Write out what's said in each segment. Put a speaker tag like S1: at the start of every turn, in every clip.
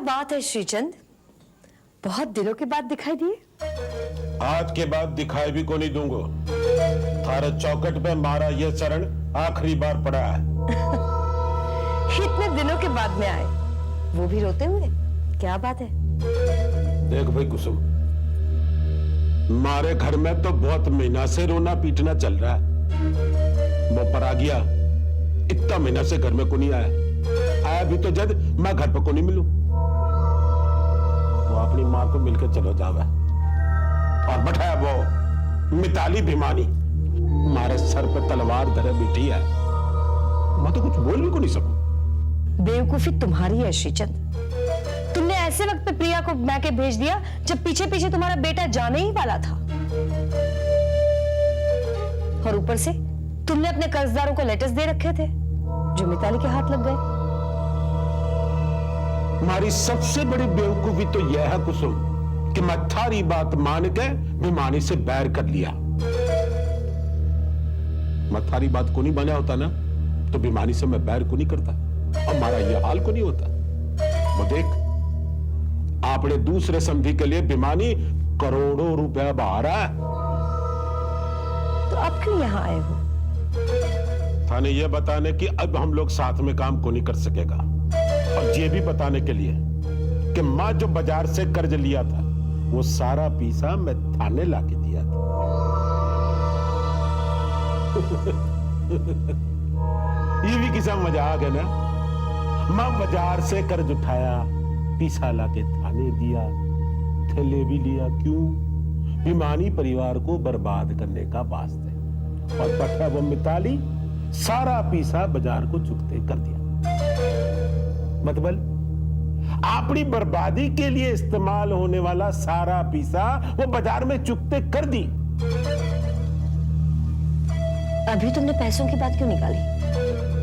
S1: बात है श्रीचंद, बहुत दिनों के बाद दिखाई दिए।
S2: आज के बाद दिखाई भी को नहीं दूंगा। थारे चौकट पे मारा ये चरण आखिरी बार पड़ा है।
S1: इतने दिनों के बाद में आए, वो भी रोते हुए, क्या बात है?
S2: देख भाई कुसुम, मारे घर में तो बहुत महीना से रोना पीटना चल रहा है। वो पर आ गया, इतना महीना से घर में को नहीं आया भी तो जब मैं घर पर को नहीं मिलूं। वो अपनी मां को मिलकर चलो जावे और बैठा वो मिताली भिमानी हमारे सर पे तलवार धरे बैठी है। मैं तो कुछ बोल भी को नहीं सकूं।
S1: बेवकूफी तुम्हारी है श्रीचंद। तुमने ऐसे वक्त पे प्रिया को मैके भेज दिया जब पीछे पीछे तुम्हारा बेटा जाने ही वाला था। और ऊपर से तुमने अपने कर्जदारों को लेटर्स दे रखे थे जो मिताली के हाथ लग गए।
S2: हमारी सबसे बड़ी बेवकूफी तो यह है कुसुम कि मैं थारी बात मान के भिमानी से बैर कर लिया। मैं थारी बात को नहीं माना होता ना तो भिमानी से मैं बैर को नहीं करता, हमारा यह हाल को नहीं होता। वो देख, आपने दूसरे संधि के लिए भिमानी करोड़ों रुपया बहा रहा है।
S1: तो अब क्यों यहां आए हो?
S2: थाने यह बताने कि अब हम लोग साथ में काम को नहीं कर सकेगा, और ये भी बताने के लिए कि मां जो बाजार से कर्ज लिया था वो सारा पैसा मैं थाने लाके दिया था। ये भी किसा मजाक है ना। मां बाजार से कर्ज उठाया, पैसा लाके थाने दिया, थैले भी लिया। क्यों? भिमानी परिवार को बर्बाद करने का वास्ते। और बटा वो मिताली सारा पैसा बाजार को चुकते कर दिया। मतलब अपनी बर्बादी के लिए इस्तेमाल होने वाला सारा पैसा वो बाजार में चुकते कर दी।
S1: अभी तुमने पैसों की बात क्यों निकाली?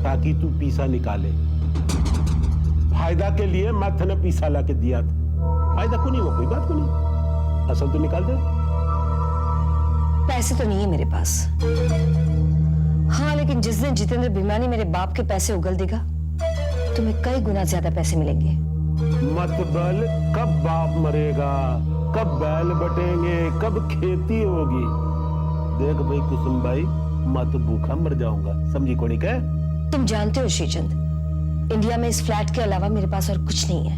S2: ताकि तू पैसा निकाले। फायदा के लिए मैं थने पैसा लाके दिया था, फायदा को नहीं, वो कोई बात को नहीं। असल तो निकाल दे।
S1: पैसे तो नहीं है मेरे पास। हाँ, लेकिन जिस दिन जितेंद्र भिमानी मेरे बाप के पैसे उगल देगा तुम्हें कई गुना ज्यादा पैसे मिलेंगे।
S2: मतबल कब बाप मरेगा, कब बैल बटेंगे, कब खेती होगी। देख भाई कुसुम भाई, मैं तो भूखा मर जाऊंगा, समझी को नहीं कह?
S1: तुम जानते हो श्रीचंद, इंडिया में इस फ्लैट के अलावा मेरे पास और कुछ नहीं है।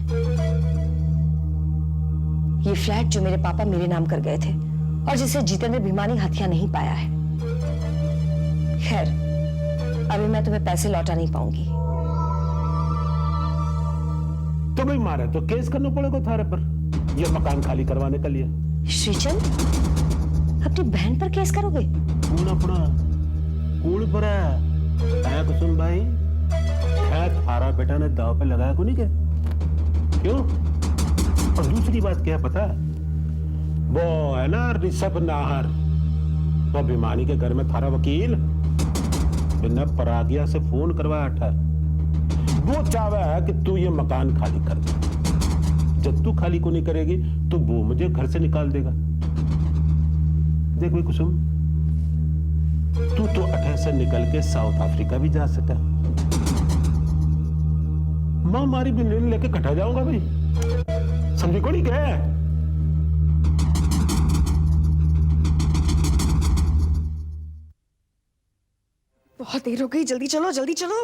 S1: ये फ्लैट जो मेरे पापा मेरे नाम कर गए थे और जिसे जितेंद्र भिमानी हथिया नहीं पाया है। खैर, अभी मैं तुम्हें पैसे लौटा नहीं पाऊंगी।
S2: तो भाई मारे तो केस करना पड़ेगा थारे पर, ये मकान खाली करवाने के लिए।
S1: श्रीचंद, अपनी बहन पर केस करोगे?
S2: कूड़ पर है कुसुम भाई। थारा बेटा ने दाव पे लगाया को नहीं क्या? क्यों? और दूसरी बात क्या है पता है? वो है ना ऋषभ नाहर, तो भिमानी के घर में थारा वकील बिना परागिया से फोन करवाया था। वो चाहता है कि तू ये मकान खाली कर दे। जब तू खाली को नहीं करेगी तो वो मुझे घर से निकाल देगा। देख भाई कुसुम, तू तो अठे से निकल के साउथ अफ्रीका भी जा सका। मां मारी भी नींद लेके कटा जाऊंगा भाई, समझी को नहीं क्या?
S3: बहुत देर हो गई, जल्दी चलो जल्दी चलो।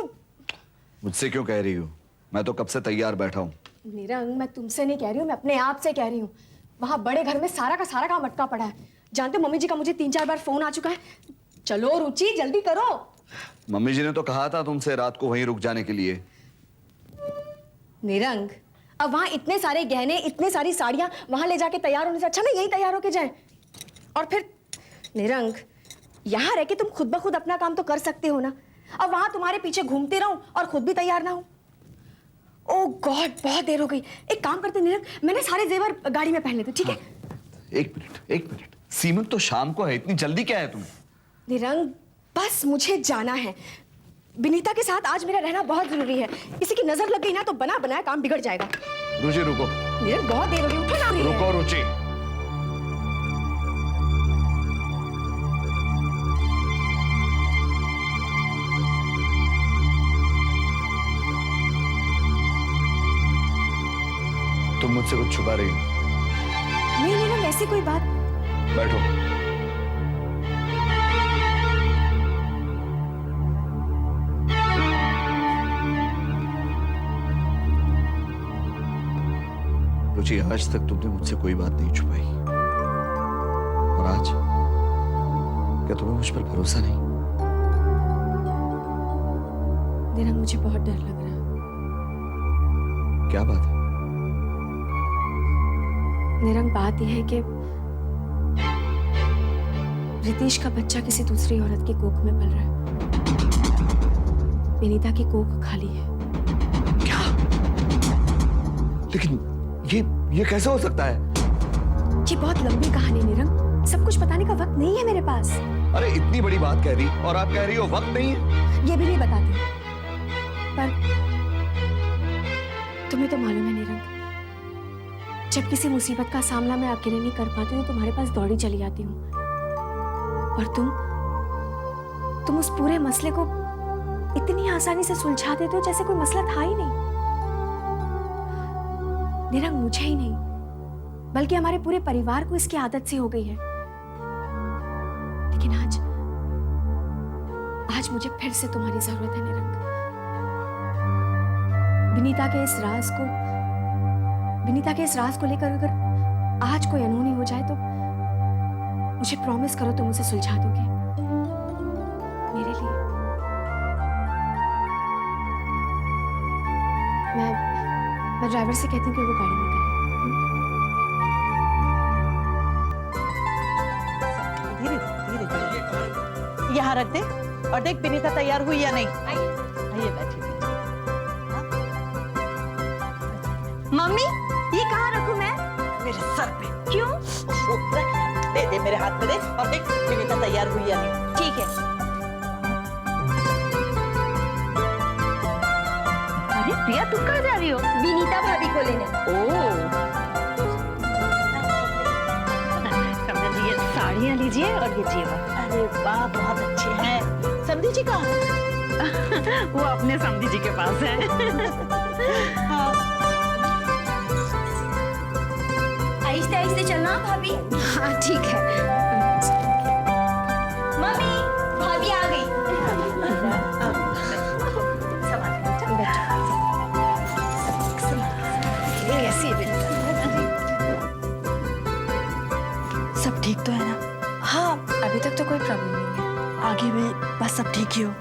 S4: मुझसे क्यों कह रही हूँ? मैं तो कब से तैयार बैठा हूँ।
S3: निरंग, मैं तुमसे नहीं कह रही हूँ, मैं अपने आप से कह रही हूँ। वहां बड़े घर में सारा का सारा काम अटका पड़ा है। जानते हो मम्मी जी का मुझे 3-4 बार फोन आ चुका है। चलो रुचि, जल्दी करो।
S4: मम्मी जी ने तो कहा था तुमसे रात को वहीं रुक जाने के लिए।
S3: निरंग, अब वहां इतने सारे गहने, इतने सारी साड़ियां वहां ले जाके तैयार होने से अच्छा ना यही तैयार होके जाए। और फिर निरंग, यहां रह के तुम खुद ब खुद अपना काम तो कर सकते हो ना। अब वहां तुम्हारे पीछे घूमती रहूं और खुद भी तैयार ना हो। ओह गॉड, बहुत देर हो गई। एक काम करते निरंग, मैंने सारे जेवर गाड़ी में पहन लेते, ठीक है?
S4: एक मिनट। सीमंत तो शाम को है, इतनी जल्दी क्या है तुम्हें?
S3: निरंग, बस मुझे जाना है। विनीता के साथ आज मेरा रहना बहुत जरूरी है। किसी की नजर लग गई ना तो बना बनाया काम बिगड़ जाएगा।
S4: रुचि रुको।
S3: निरंग, बहुत देर हो गई, उठो ना।
S4: रुको रुचि। मुझसे कुछ छुपा रही हो।
S3: नहीं निरंग, ऐसी कोई बात।
S4: बैठो। रुचि, आज तक तुमने मुझसे कोई बात नहीं छुपाई, और आज क्या तुम्हें मुझ पर भरोसा नहीं?
S3: निरंग, मुझे बहुत डर लग रहा है।
S4: क्या बात है?
S3: निरंग, बात यह है कि रितेश का बच्चा किसी दूसरी औरत की कोख में पल रहा है। विनीता की कोख खाली है।
S4: क्या? लेकिन ये कैसे हो सकता है?
S3: ये बहुत लंबी कहानी निरंग, सब कुछ बताने का वक्त नहीं है मेरे पास।
S4: अरे इतनी बड़ी बात कह दी और आप कह रही हो वक्त नहीं है?
S3: ये भी नहीं बताती, पर तुम्हें तो मालूम है निरंग, जब किसी मुसीबत का सामना मैं अकेले नहीं कर पाती हूँ तो तुम्हारे पास दौड़ी चली आती हूँ, और तुम उस पूरे मसले को इतनी आसानी से सुलझा देते हो जैसे कोई मसला था ही नहीं। निरंग, मुझे ही नहीं बल्कि हमारे पूरे परिवार को इसकी आदत सी हो गई है। लेकिन आज मुझे फिर से तुम्हारी जरूरत है निरंग। विनीता के इस राज को लेकर अगर आज कोई अनहोनी हो जाए तो मुझे प्रॉमिस करो तुम उसे सुलझा दोगे मेरे लिए। मैं ड्राइवर से कहती हूँ कि वो गाड़ी निकाले।
S5: धीरे धीरे यहाँ रख दे और देख विनीता तैयार हुई या नहीं। आइए बैठिए।
S3: मम्मी, ये कहाँ रखूं मैं?
S5: मेरे सर पे।
S3: क्यों?
S5: वो रख यहाँ। दे दे मेरे हाथ में दे और देख विनीता तैयार हुई या नहीं।
S3: ठीक है।
S1: अरे प्रिया, तुम कहाँ जा रही हो?
S3: विनीता भाभी को लेने।
S1: ये साड़ियाँ लीजिए और ये जेवर।
S5: अरे वाह, बहुत अच्छे हैं। समधी जी कहाँ?
S1: वो अपने समधी जी के पास है।
S5: हाँ।
S3: आहिस्ते आहिस्ते चलना भाभी। हाँ ठीक है। मम्मी, भाभी आ गई।
S1: कैसी है?
S6: सब ठीक तो है ना?
S3: हाँ, अभी तक तो कोई प्रॉब्लम नहीं है।
S6: आगे भी बस सब ठीक ही हो।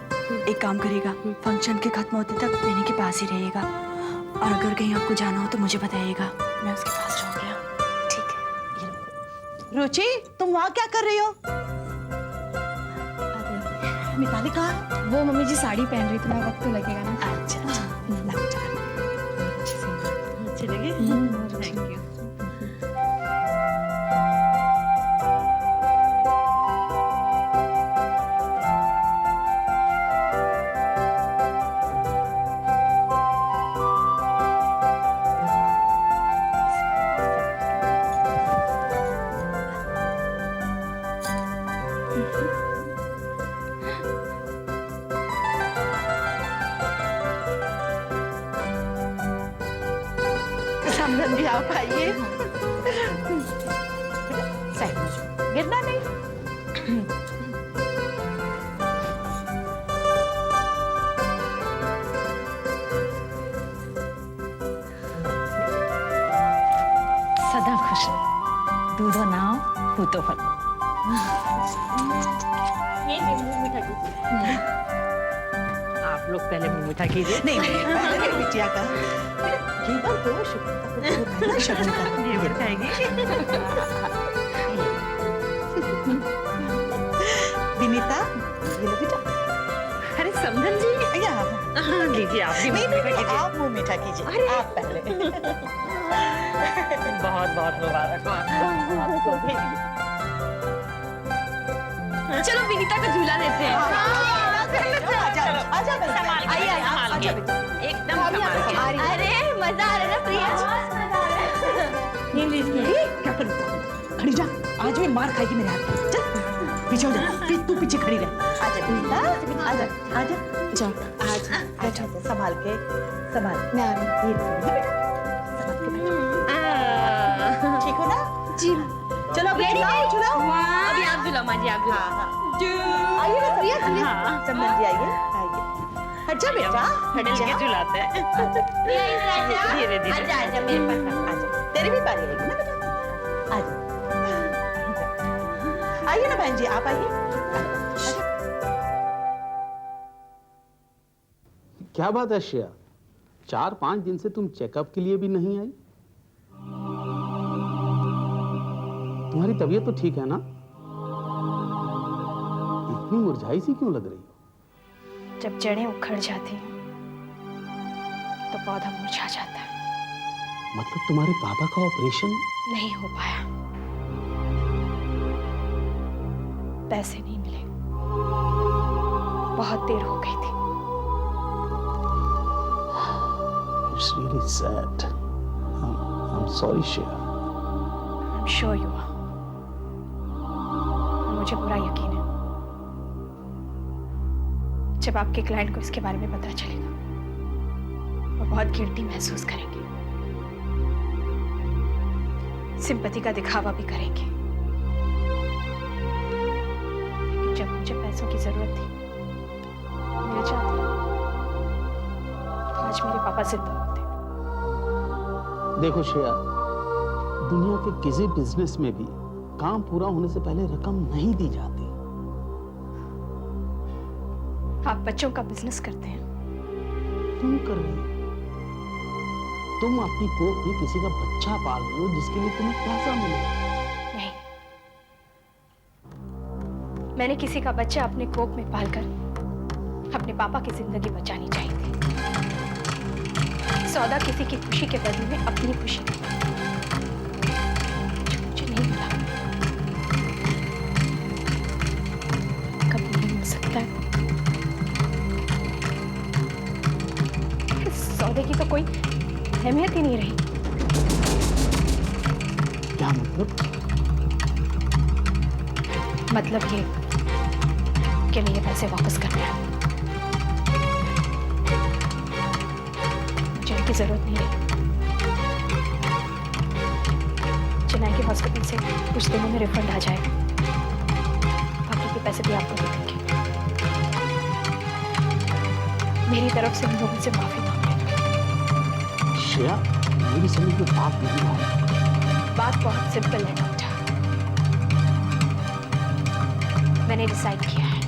S6: एक काम करिएगा, फंक्शन के खत्म होते तक विनी के पास ही रहिएगा, और अगर कहीं आपको जाना हो तो मुझे बताइएगा, मैं उसके पास रहूंगी।
S3: ठीक है।
S5: रुचि, तुम वहाँ क्या कर रही हो? मिताली कहाँ है?
S3: वो मम्मी जी साड़ी पहन रही, तुम्हें वक्त तो लगेगा ना।
S5: अच्छा लग जा।
S1: अच्छी लगी? Thank you.
S5: समधन जी आप आइए। साइड में जाओ, गिरना नहीं।
S1: सदा खुश रहो, दूधो नाव पूतो फल। आप लोग पहले मुंह मीठा कीजिए।
S5: नहीं पहले मेरी बिटिया का ये बार दो शगुन का
S1: ये बताएगी।
S5: विनीता, ये लो बेटा।
S1: अरे समधन जी,
S5: यहाँ
S1: लीजिए आप भी
S5: नहीं
S1: मुंह मीठा
S5: नहीं,
S1: कीजिए।
S5: आप मुंह मीठा कीजिए। आप पहले।
S1: बहुत बहुत मुबारक हो आपको भी।
S3: चलो विनीता का झूला लेते हैं।
S5: आजा
S1: एकदम संभाल के।
S3: अरे मजा आ रहा है ना प्रिया?
S5: क्या करूं? खड़ी जा, आज भी मार खाएगी मेरे हाथ में। चल पीछे हो जा, तू पीछे खड़ी रह। आजा विनीता, आजा आजा।
S3: जाओ,
S5: आज बैठो, संभाल के संभाल।
S3: मैं आ रही हूँ।
S5: ये संभाल के बैठो।
S3: जी
S5: चलो अभी झुलाओ झुलाओ।
S3: अभी आप झुलाओ माँ जी, आप झुलाओ।
S5: हाँ हाँ आइए ना प्रिया प्रिया।
S6: हाँ।
S5: चंदन जी आइए आइए। हट जा बेटा हट जा।
S6: झुलाते हैं।
S3: धीरे धीरे आजा आजा मेरे पास
S5: आजा तेरी भी बारी आएगी ना बेटा। आजा आइए ना बहन जी आप आइए।
S7: क्या बात है श्रेया, 4-5 दिन से तुम चेकअप के लिए भी नहीं आई? तुम्हारी तबीयत तो ठीक है ना? इतनी मुरझाई सी क्यों लग रही हो?
S6: जब जड़ें उखड़ जाती हैं तो पौधा मुरझा जाता है।
S7: मतलब तुम्हारे पापा का ऑपरेशन?
S6: नहीं हो पाया, पैसे नहीं मिले, बहुत देर हो गई थी।
S7: It's really sad. I'm sorry, Shreya.
S6: I'm sure you are. मुझे पूरा यकीन है जब आपके क्लाइंट को इसके बारे में पता चलेगा वो बहुत गिल्टी महसूस करेंगे, सिंपैथी का दिखावा भी करेंगे। लेकिन जब मुझे पैसों की जरूरत थी, मिल जाते तो आज मेरे पापा जिंदा होते।
S7: देखो श्रेया, दुनिया के किसी बिजनेस में भी काम पूरा होने से पहले रकम नहीं दी जाती।
S6: आप बच्चों का बिजनेस करते हैं।
S7: तुम कर रही हो? तुम अपनी कोख में किसी का बच्चा पाल रही हो जिसके लिए तुम्हें पैसा मिलेगा।
S6: नहीं, मैंने किसी का बच्चा अपने कोख में पालकर अपने पापा की जिंदगी बचानी चाहिए थी। सौदा किसी की खुशी के बदले में अपनी खुशी जो मुझे नहीं मिला, कभी नहीं मिल सकता है। इस सौदे की तो कोई अहमियत ही नहीं रही।
S7: क्या मतलब?
S6: मतलब ये कि मैं ये पैसे वापस करने आऊं। मुझे इनकी जरूरत नहीं है। चेन्नई के हॉस्पिटल से कुछ दिनों में रिफंड आ जाएगा, बाकी के पैसे भी आपको दे देंगे। मेरी तरफ से उन लोगों से माफी मांग लेना।
S7: श्रेया, मेरी समझ में बात नहीं आ रही।
S6: बात बहुत सिंपल है डॉक्टर, मैंने डिसाइड किया है,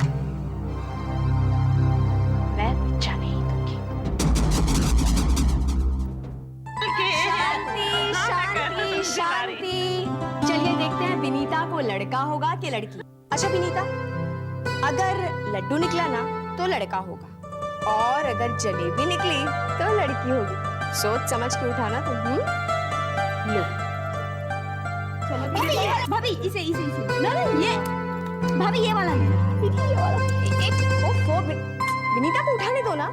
S6: मैं बच्चा नहीं दूंगी।
S3: शांति शांति शांति। चलिए देखते हैं विनीता को लड़का होगा कि लड़की। अच्छा विनीता, अगर लड्डू निकला ना तो लड़का होगा, और अगर जलेबी निकली तो लड़की होगी। सोच समझ के उठाना तुम। लो भाभी, इसे इसे इसे ना ये भाभी ये वाला लेना। ये वाला एक ओफो विनीता को उठाने दो ना।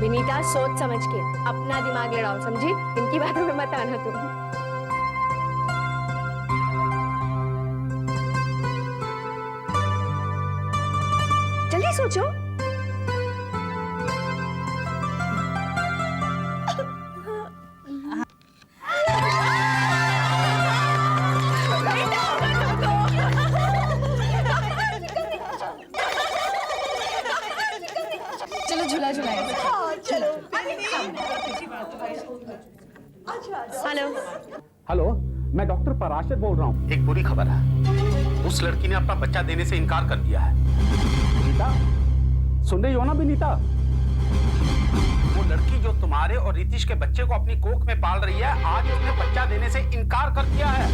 S3: विनीता सोच समझ के अपना दिमाग लड़ाओ, समझी? इनकी बातों में मत आना तुम। जल्दी सोचो। चलो झूला झुलाएं। हेलो
S7: हेलो, मैं डॉक्टर पराशर बोल रहा हूँ। एक बुरी खबर है, उस लड़की ने अपना बच्चा देने से इनकार कर दिया है। विनीता, सुन रही हो ना विनीता? वो लड़की जो तुम्हारे और रितीश के बच्चे को अपनी कोख में पाल रही है, आज उसने बच्चा देने से इनकार कर दिया है।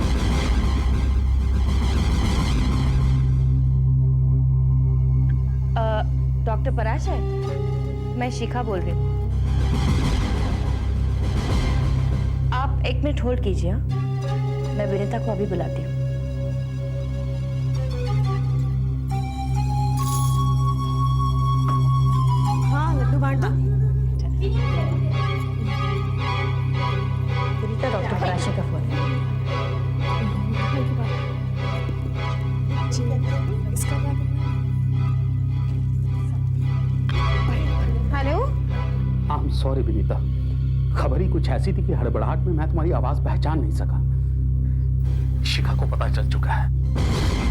S1: डॉक्टर पराशर, मैं शिखा बोल रही हूँ। आप 1 मिनट होल्ड कीजिए, मैं विनीता को अभी बुलाती हूँ।
S3: हाँ लड्डू बांट दो।
S1: विनीता, डॉक्टर पराशर का फोन है।
S3: Hello
S7: I'm sorry. Sorry Vinita, खबर ही कुछ ऐसी थी कि हड़बड़ाहट में मैं तुम्हारी आवाज पहचान नहीं सका। शिखा को पता चल चुका है।